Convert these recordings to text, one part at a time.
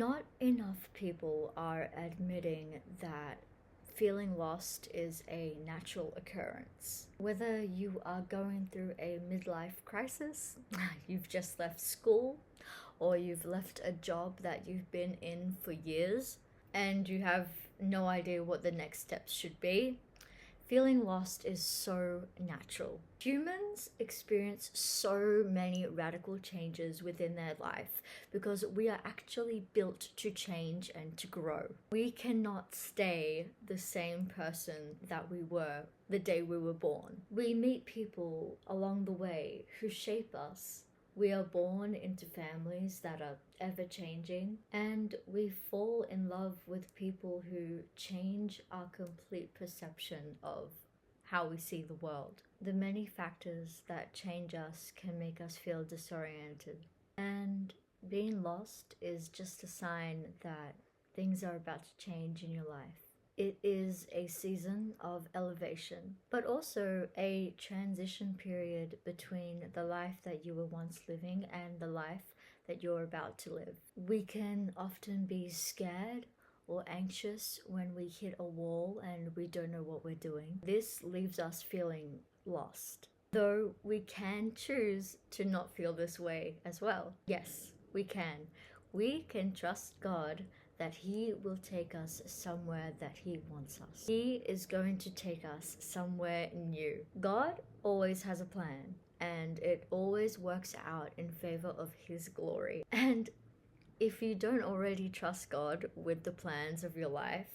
Not enough people are admitting that feeling lost is a natural occurrence. Whether you are going through a midlife crisis, you've just left school, or you've left a job that you've been in for years and you have no idea what the next steps should be, feeling lost is so natural. Humans experience so many radical changes within their life because we are actually built to change and to grow. We cannot stay the same person that we were the day we were born. We meet people along the way who shape us. We are born into families that are ever changing, and we fall in love with people who change our complete perception of how we see the world. The many factors that change us can make us feel disoriented, and being lost is just a sign that things are about to change in your life. It is a season of elevation, but also a transition period between the life that you were once living and the life that you're about to live. We can often be scared or anxious when we hit a wall and we don't know what we're doing. This leaves us feeling lost. Though we can choose to not feel this way as well. Yes, we can. We can trust God that He will take us somewhere that He wants us. He is going to take us somewhere new. God always has a plan, and it always works out in favor of His glory. And if you don't already trust God with the plans of your life,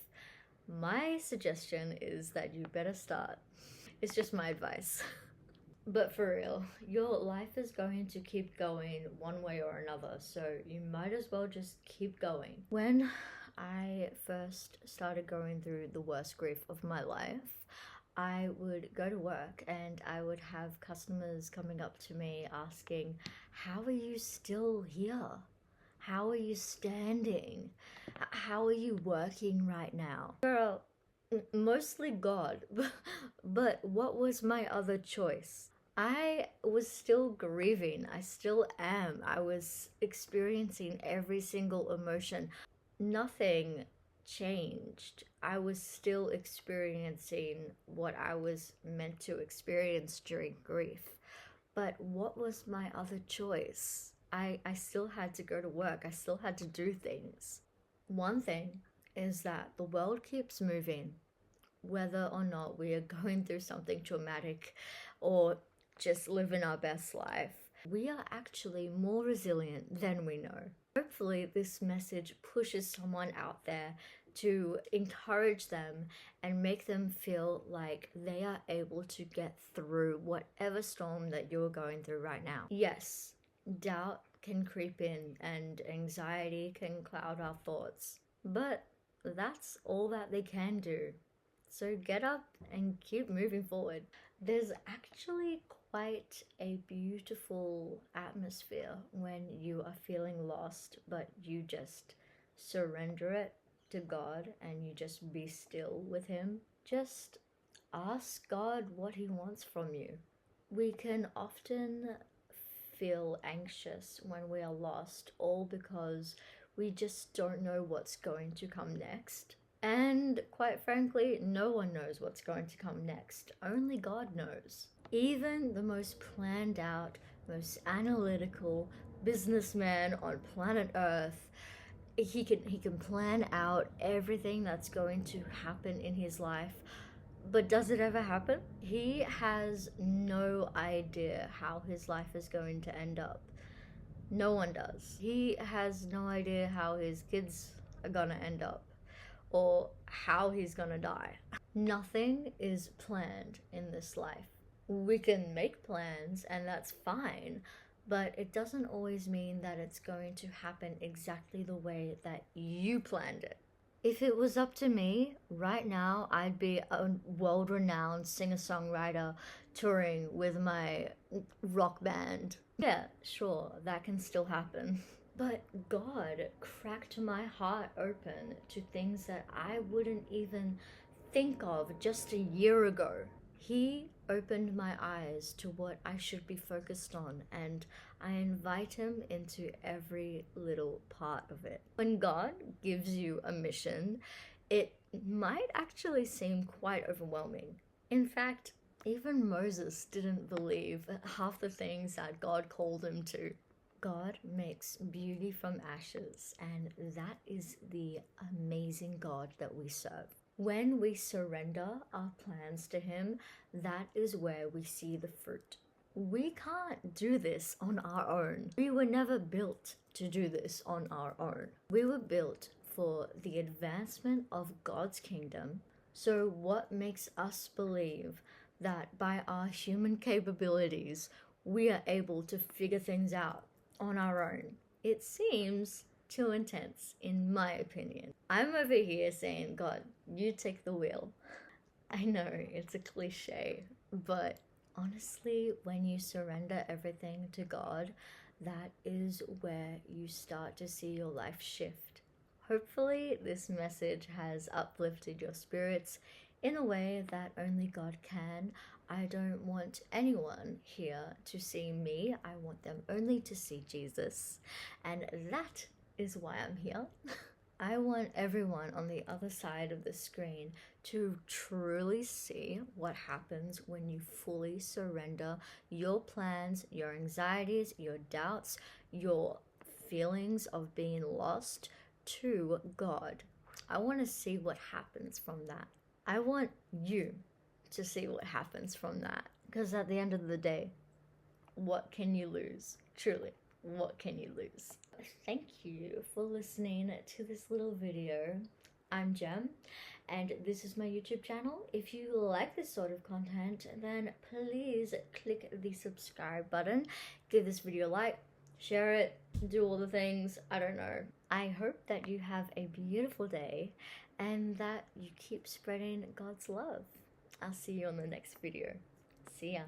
my suggestion is that you better start. It's just my advice. But for real, your life is going to keep going one way or another, so you might as well just keep going. When I first started going through the worst grief of my life, I would go to work and I would have customers coming up to me asking, "How are you still here? How are you standing? How are you working right now?" Girl, mostly God, but what was my other choice? I was still grieving. I still am. I was experiencing every single emotion. Nothing changed. I was still experiencing what I was meant to experience during grief. But what was my other choice? I still had to go to work. I still had to do things. One thing is that the world keeps moving, whether or not we are going through something traumatic or just living our best life. We are actually more resilient than we know. Hopefully, this message pushes someone out there to encourage them and make them feel like they are able to get through whatever storm that you're going through right now. Yes, doubt can creep in and anxiety can cloud our thoughts, but that's all that they can do. So get up and keep moving forward. There's actually quite a beautiful atmosphere when you are feeling lost, but you just surrender it to God and you just be still with Him. Just ask God what He wants from you. We can often feel anxious when we are lost, all because we just don't know what's going to come next. And quite frankly, no one knows what's going to come next. Only God knows. Even the most planned out, most analytical businessman on planet Earth, he can plan out everything that's going to happen in his life. But does it ever happen? He has no idea how his life is going to end up. No one does. He has no idea how his kids are gonna end up or how he's gonna die. Nothing is planned in this life. We can make plans and that's fine, but it doesn't always mean that it's going to happen exactly the way that you planned it. If it was up to me, right now I'd be a world-renowned singer-songwriter touring with my rock band. Yeah, sure, that can still happen. But God cracked my heart open to things that I wouldn't even think of just a year ago. He opened my eyes to what I should be focused on, and I invite him into every little part of it. When God gives you a mission, it might actually seem quite overwhelming. In fact, even Moses didn't believe half the things that God called him to. God makes beauty from ashes, and that is the amazing God that we serve. When we surrender our plans to Him, that is where we see the fruit. We can't do this on our own. We were never built to do this on our own. We were built for the advancement of God's kingdom. So, what makes us believe that by our human capabilities, we are able to figure things out on our own? It seems too intense, in my opinion. I'm over here saying, God, you take the wheel. I know it's a cliche, but honestly, when you surrender everything to God, that is where you start to see your life shift. Hopefully, this message has uplifted your spirits in a way that only God can. I don't want anyone here to see me. I want them only to see Jesus. And that is why I'm here. I want everyone on the other side of the screen to truly see what happens when you fully surrender your plans, your anxieties, your doubts, your feelings of being lost to God. I want to see what happens from that. I want you to see what happens from that. Because at the end of the day, what can you lose? Truly, what can you lose? Thank you for listening to this little video. I'm Jem, and this is my YouTube channel. If you like this sort of content, then please click the subscribe button, give this video a like, share it, do all the things, I don't know. I hope that you have a beautiful day and that you keep spreading God's love. I'll see you on the next video. See ya.